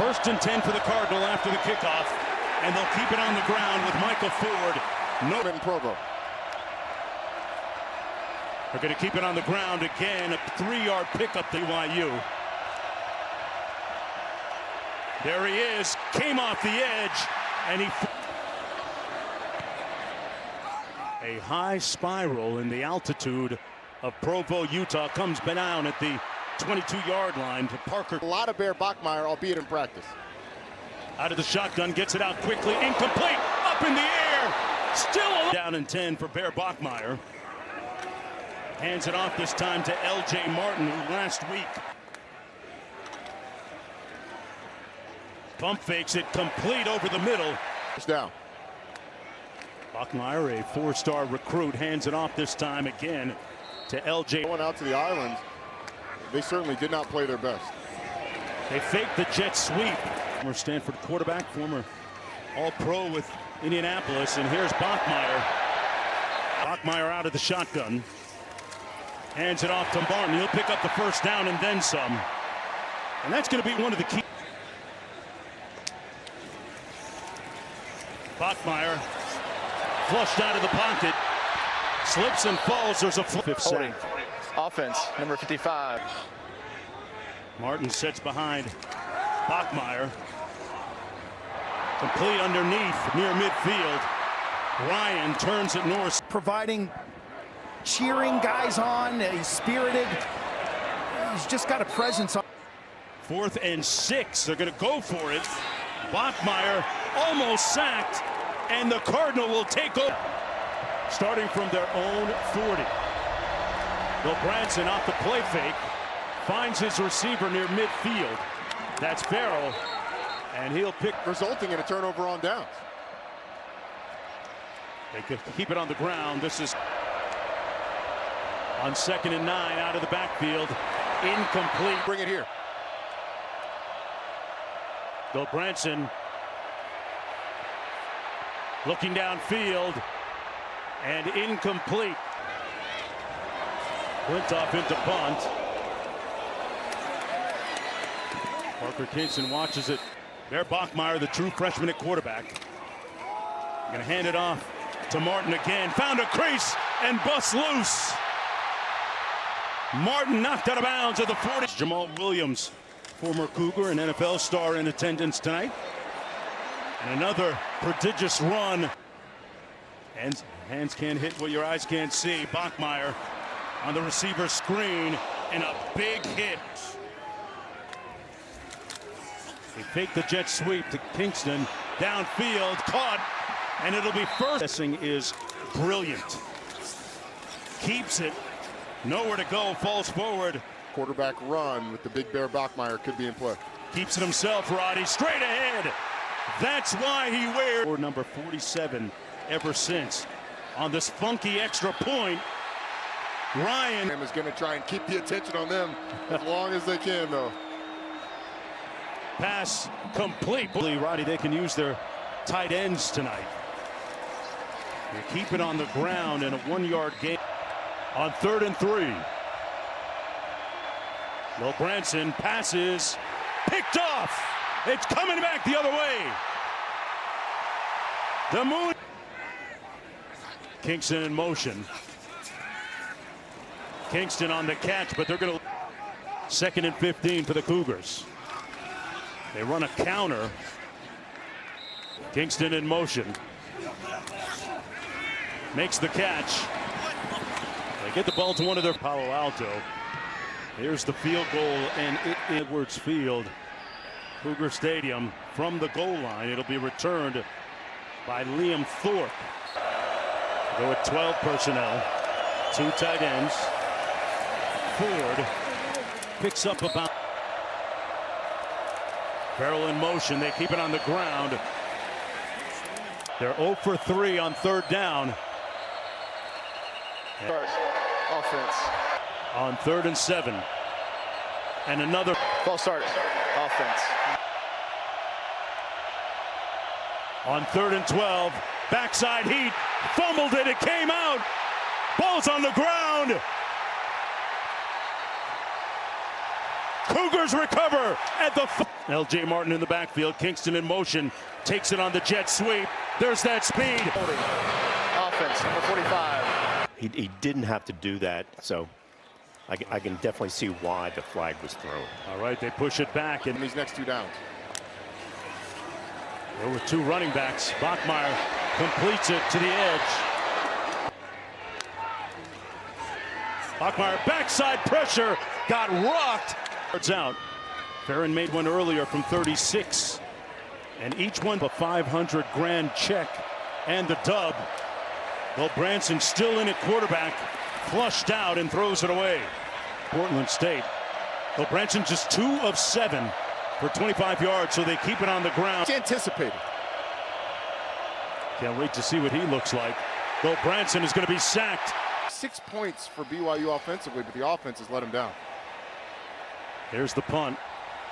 First and 10 for the Cardinal after the kickoff, and they'll keep it on the ground with Michael Ford. No in Provo. They're going to keep it on the ground again. A 3-yard pickup to BYU. There he is. Came off the edge, and a high spiral in the altitude of Provo, Utah, comes down at the 22-yard line to Parker. A lot of Bear Bachmeier, albeit in practice. Out of the shotgun, gets it out quickly, incomplete, up in the air, still down in 10 for Bear Bachmeier. Hands it off this time to L.J. Martin, who last week pump fakes it complete over the middle. It's down. Bachmeier, a 4-star recruit, hands it off this time again to L.J. Going out to the island, they certainly did not play their best. They faked the jet sweep. Former Stanford quarterback, former All-Pro with Indianapolis, and here's Bachmeier. Bachmeier out of the shotgun. Hands it off to Martin. He'll pick up the first down and then some. And that's going to be one of the key. Bachmeier flushed out of the pocket. Slips and falls. There's a fifth sack. Offense, number 55. Martin sits behind Bachmeier. Complete underneath near midfield. Ryan turns it north. Providing cheering guys on. He's spirited. He's just got a presence on. 4th and 6. They're going to go for it. Bachmeier almost sacked, and the Cardinal will take over. Starting from their own 40. Bill Branson off the play fake. Finds his receiver near midfield. That's Farrell. And he'll pick. Resulting in a turnover on downs. They could keep it on the ground. This is on 2nd and 9 out of the backfield. Incomplete. Bring it here. Bill Branson looking downfield and incomplete. Flintoff into punt. Parker Kingston watches it. Bear Bachmeier, the true freshman at quarterback. Gonna hand it off to Martin again. Found a crease and busts loose. Martin knocked out of bounds at the 40. Jamal Williams, former Cougar and NFL star, in attendance tonight. And another prodigious run. And hands can't hit what your eyes can't see. Bachmeier on the receiver screen and a big hit. They fake the jet sweep to Kingston. Downfield, caught, and it'll be first. Guessing is brilliant. Keeps it. Nowhere to go, falls forward. Quarterback run with the big Bear Bachmeier could be in play. Keeps it himself, Roddy, straight ahead. That's why he wears or number 47 ever since. On this funky extra point, Ryan is going to try and keep the attention on them as long as they can, though. Pass complete. Roddy, they can use their tight ends tonight. They keep it on the ground in a 1-yard gain. On 3rd and 3. Bill Branson passes. Picked off. It's coming back the other way. The moon. Kingston in motion. Kingston on the catch, but they're going to. 2nd and 15 for the Cougars. They run a counter. Kingston in motion. Makes the catch. They get the ball to one of their Palo Alto. Here's the field goal, and Edwards Field, Cougar Stadium, from the goal line. It'll be returned by Liam Thorpe. Go with 12 personnel, 2 tight ends. Ford picks up about. Farrell in motion. They keep it on the ground. They're 0 for 3 on 3rd down. Offense. On 3rd and 7. And another False start. Offense. on 3rd and 12. Backside heat. Fumbled it. It came out. Ball's on the ground. Cougars recover at the L.J. Martin in the backfield. Kingston in motion. Takes it on the jet sweep. There's that speed. Holding. Offense, number 45. He didn't have to do that, so I can definitely see why the flag was thrown. All right, they push it back. And these next two downs. There were two running backs. Bachmeier completes it to the edge. Bachmeier backside pressure, got rocked. It's out. Farron made one earlier from 36. And each one a 500 grand check and the dub. Well, Branson still in at quarterback, flushed out and throws it away. Portland State. Well, Branson just 2 of 7 for 25 yards, so they keep it on the ground. It's anticipated. Can't wait to see what he looks like. Though Branson is going to be sacked. 6 points for BYU offensively, but the offense has let him down. Here's the punt.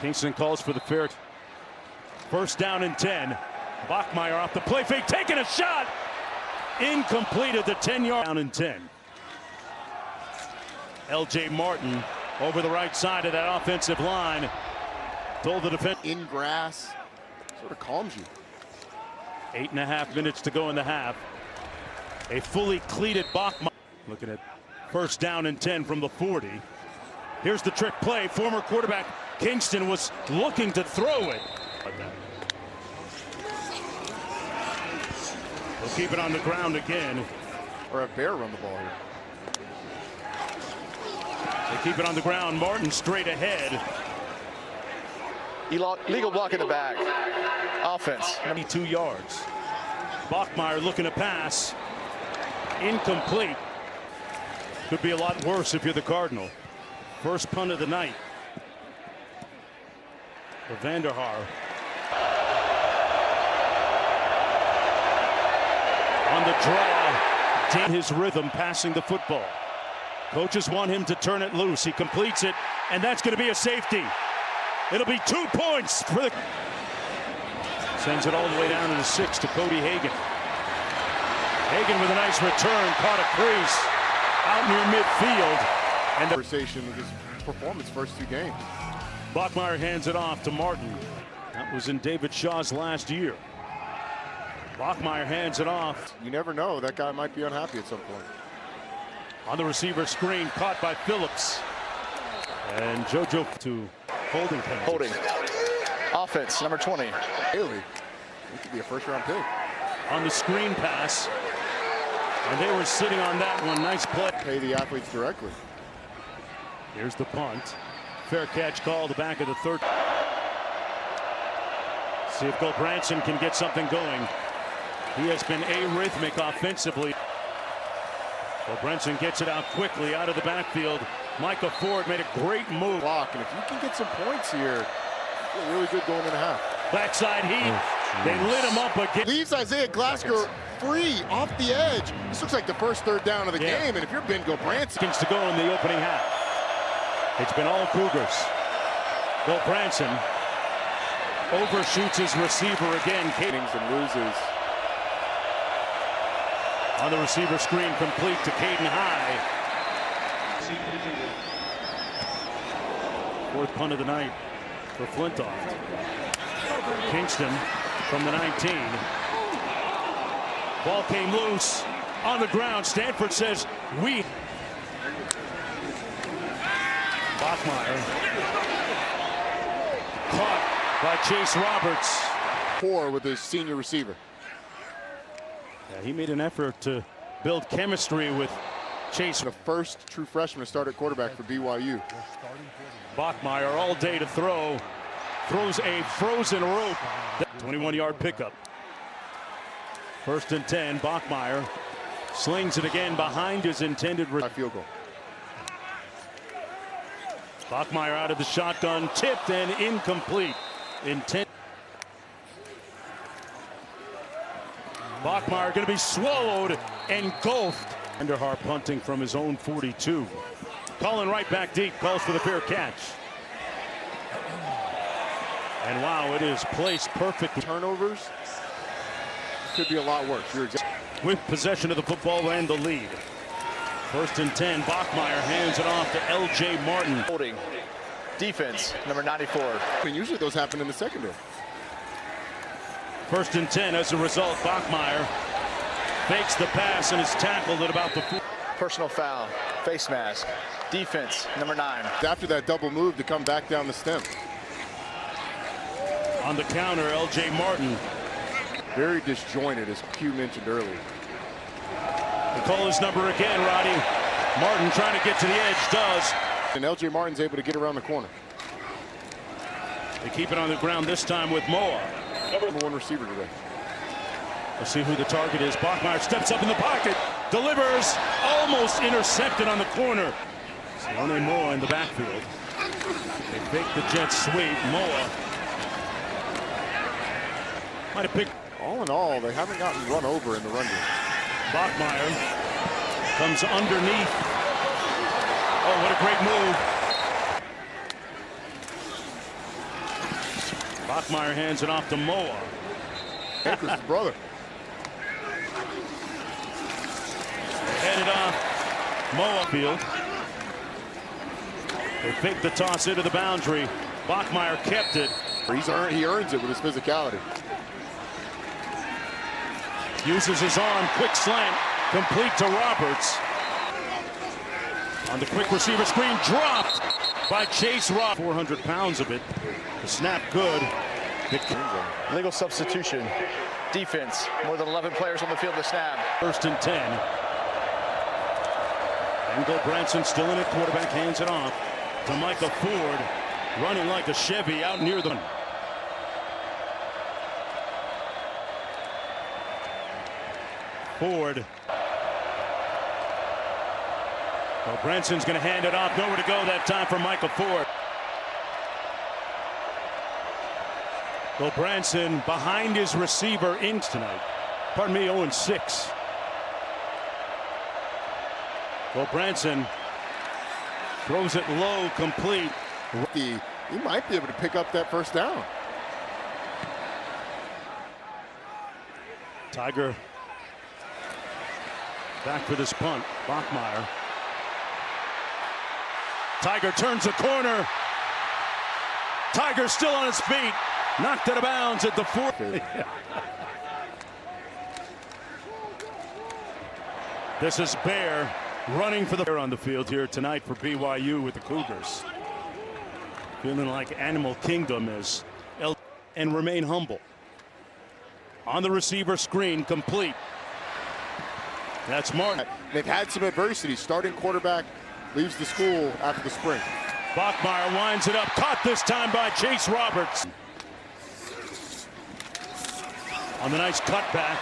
Kingston calls for the fair. First down and 10. Bachmeier off the play fake, taking a shot. Incomplete at the 10-yard. Down and 10. L.J. Martin over the right side of that offensive line. Told the defense. In grass, sort of calms you. 8.5 minutes to go in the half. A fully cleated Bachmeier. Looking at first down and 10 from the 40. Here's the trick play. Former quarterback Kingston was looking to throw it. They'll keep it on the ground again. Or a bear run the ball here. They keep it on the ground. Martin straight ahead. Legal block in the back. Offense. 22 yards. Bachmeier looking to pass. Incomplete. Could be a lot worse if you're the Cardinal. First punt of the night for Vanderhaar. On the draw, his rhythm passing the football. Coaches want him to turn it loose. He completes it, and that's going to be a safety. It'll be 2 points for the. Sends it all the way down to the 6 to Cody Hagan. Hagan with a nice return, caught a crease out near midfield. And the conversation with his performance first 2 games. Bachmeier hands it off to Martin. That was in David Shaw's last year. Bachmeier hands it off. You never know. That guy might be unhappy at some point. On the receiver screen, caught by Phillips. And JoJo to holding penalties. Holding. Offense, number 20. Haley, it could be a first-round pick. On the screen pass. And they were sitting on that one. Nice play. Pay the athletes directly. Here's the punt. Fair catch call, the back of the third. See if Bill Branson can get something going. He has been arrhythmic offensively. Well, Branson gets it out quickly out of the backfield. Micah Ford made a great move. Block, and if you can get some points here, feel really good going in a half. Backside heat. They lit him up again. Leaves Isaiah Glasgow free off the edge. This looks like the first third down of the game, and if you're Bengo Branson. To go in the opening half. It's been all Cougars. Bill Branson overshoots his receiver again. And loses. On the receiver screen, complete to Caden High. Fourth punt of the night for Flintoff. Kingston from the 19. Ball came loose on the ground. Stanford says we. Bachmeier caught by Chase Roberts. Poor with his senior receiver. Yeah, he made an effort to build chemistry with Chase. The first true freshman to start at quarterback for BYU. Bachmeier all day to throw. Throws a frozen rope. 21-yard pickup. First and 10. Bachmeier slings it again behind his intended Field goal. Bachmeier out of the shotgun, tipped and incomplete. Bachmeier going to be swallowed, engulfed. Vanderhaar punting from his own 42. Calling right back deep, calls for the fair catch. And wow, it is placed perfectly. Turnovers could be a lot worse. With possession of the football and the lead. First and 10, Bachmeier hands it off to L.J. Martin. Holding. Defense, number 94. I mean, usually those happen in the secondary. 1st and 10 as a result. Bachmeier fakes the pass and is tackled at about the 4. Personal foul, face mask. Defense, number 9. After that double move to come back down the stem. On the counter, L.J. Martin. Very disjointed, as Q mentioned earlier. The call is number again, Roddy. Martin trying to get to the edge, does. And L.J. Martin's able to get around the corner. They keep it on the ground this time with Moa. Number 1 receiver today. Let's see who the target is. Bachmeier steps up in the pocket, delivers, almost intercepted on the corner. Sione Moa in the backfield. They fake the jet sweep. Moa might have picked. All in all, they haven't gotten run over in the run game. Bachmeier comes underneath. Oh, what a great move. Bachmeier hands it off to Moa. Akers' his brother. Headed off Moa field. They fake the toss into the boundary. Bachmeier kept it. He earns it with his physicality. Uses his arm, quick slant, complete to Roberts. On the quick receiver screen, dropped by Chase Roberts. 400 pounds of it. The snap good. Legal substitution. Defense, more than 11 players on the field to snap. 1st and 10. Engel Branson still in it. Quarterback hands it off to Michael Ford. Running like a Chevy out near the. Ford. Well, Branson's going to hand it off. Nowhere to go that time for Michael Ford. Well, Branson behind his receiver in tonight. Pardon me, 0-6. Well, Branson throws it low, complete. He might be able to pick up that first down. Tiger back for this punt. Bachmeier. Tiger turns the corner. Tiger still on his feet. Knocked out of bounds at the 4. This is Bear running for the on the field here tonight for BYU with the Cougars. Feeling like Animal Kingdom is and remain humble. On the receiver screen, complete. That's Martin. They've had some adversity. Starting quarterback leaves the school after the spring. Bachmeier winds it up. Caught this time by Chase Roberts. On the nice cutback.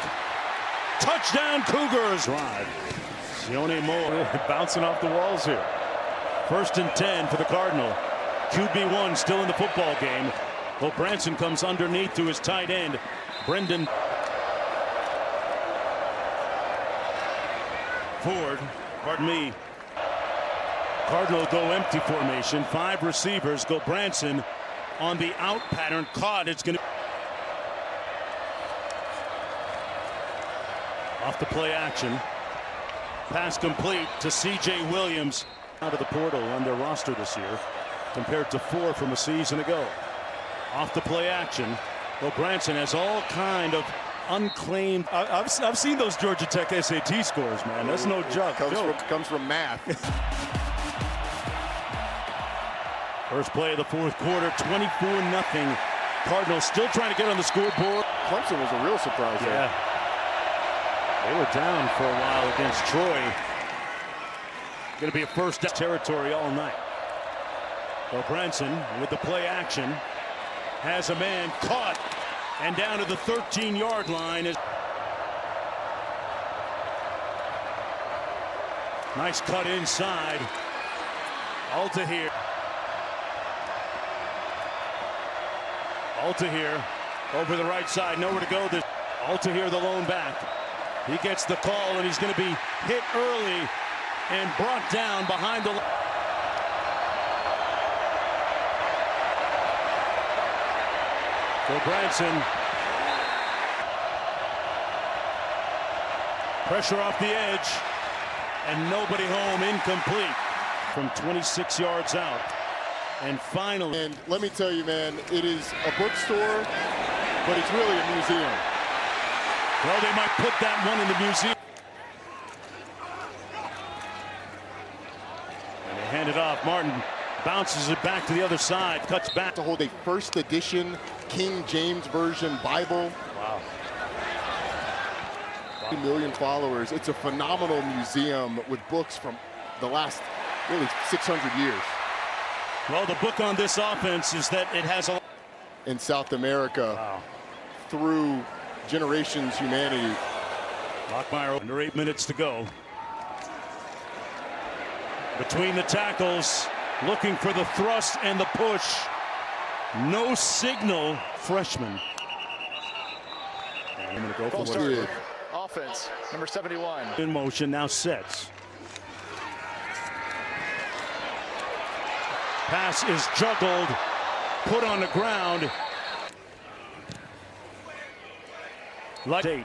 Touchdown Cougars. Drive. Sione Moa bouncing off the walls here. 1st and 10 for the Cardinal. QB1 still in the football game. Well, Branson comes underneath to his tight end, Brendan Ford. Pardon me. Cardinal go empty formation. 5 receivers. Go Branson on the out pattern. Caught. It's going to. Off the play action. Pass complete to C.J. Williams. Out of the portal on their roster this year compared to 4 from a season ago. Off the play action. Well, Branson has all kind of unclaimed. I've seen those Georgia Tech SAT scores, man. That's no joke. Comes from math. First play of the 4th quarter, 24-0. Cardinals still trying to get on the scoreboard. Clemson was a real surprise there. Yeah. They were down for a while against Troy. Going to be a first down territory all night. Well, Branson with the play action has a man caught and down to the 13-yard line. Nice cut inside. Altahir. Altahir over the right side. Nowhere to go. Altahir the lone back. He gets the call and he's going to be hit early and brought down behind the. So Branson. Pressure off the edge and nobody home. Incomplete from 26 yards out. And finally, And let me tell you, man, it is a bookstore, but it's really a museum. well, they might put that one in the museum. And they hand it off. Martin bounces it back to the other side, cuts back. To hold a first edition King James Version Bible. Wow. 2 million followers. It's a phenomenal museum with books from the last really 600 years. Well, the book on this offense is that it has a... In South America, Wow. through generations, humanity. Lockmeyer under 8 minutes to go. Between the tackles, looking for the thrust and the push. No signal, freshman. And I'm going to go for False what start. it. Offense, number 71. in motion, now sets. Pass is juggled, put on the ground. Like 8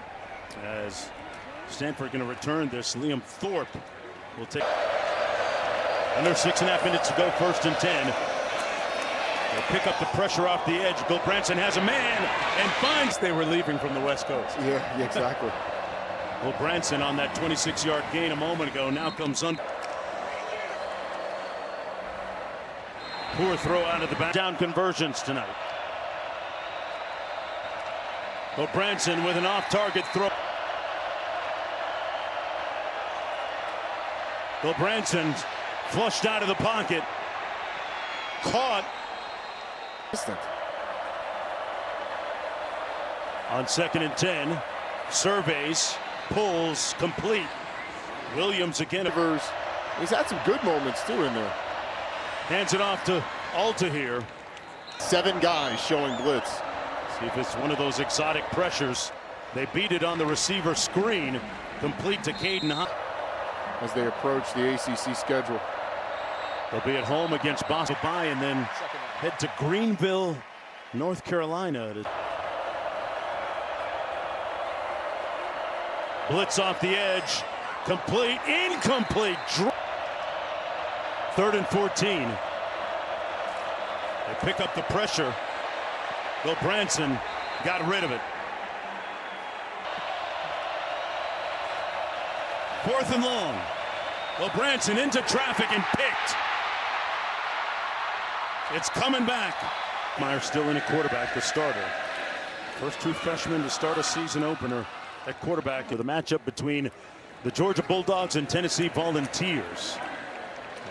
as Stanford going to return this. Liam Thorpe will take. Under 6.5 minutes to go, 1st and 10. They'll pick up the pressure off the edge. Bill Branson has a man and finds they were leaving from the West Coast. Yeah, exactly. Bill Branson on that 26-yard gain a moment ago now comes on. Poor throw out of the back. Down conversions tonight. Bill Branson with an off-target throw. Bill Branson flushed out of the pocket. Caught. On 2nd and 10. Surveys. Pulls. Complete. Williams again. He's had some good moments too in there. Hands it off to Alta here. 7 guys showing blitz. See if it's one of those exotic pressures. They beat it on the receiver screen. Complete to Caden Hunt. As they approach the ACC schedule. They'll be at home against Boston and then head to Greenville, North Carolina. Blitz off the edge. Complete. Incomplete. 3rd and 14. They pick up the pressure. Bill Branson got rid of it. 4th and long. Bill Branson into traffic and picked. It's coming back. Meyer still in at quarterback, the starter. First true freshman to start a season opener at quarterback with a matchup between the Georgia Bulldogs and Tennessee Volunteers.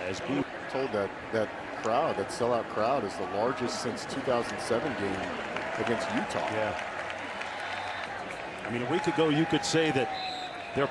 As we Told that crowd, that sellout crowd, is the largest since 2007 game against Utah. yeah. I mean, a week ago you could say that they're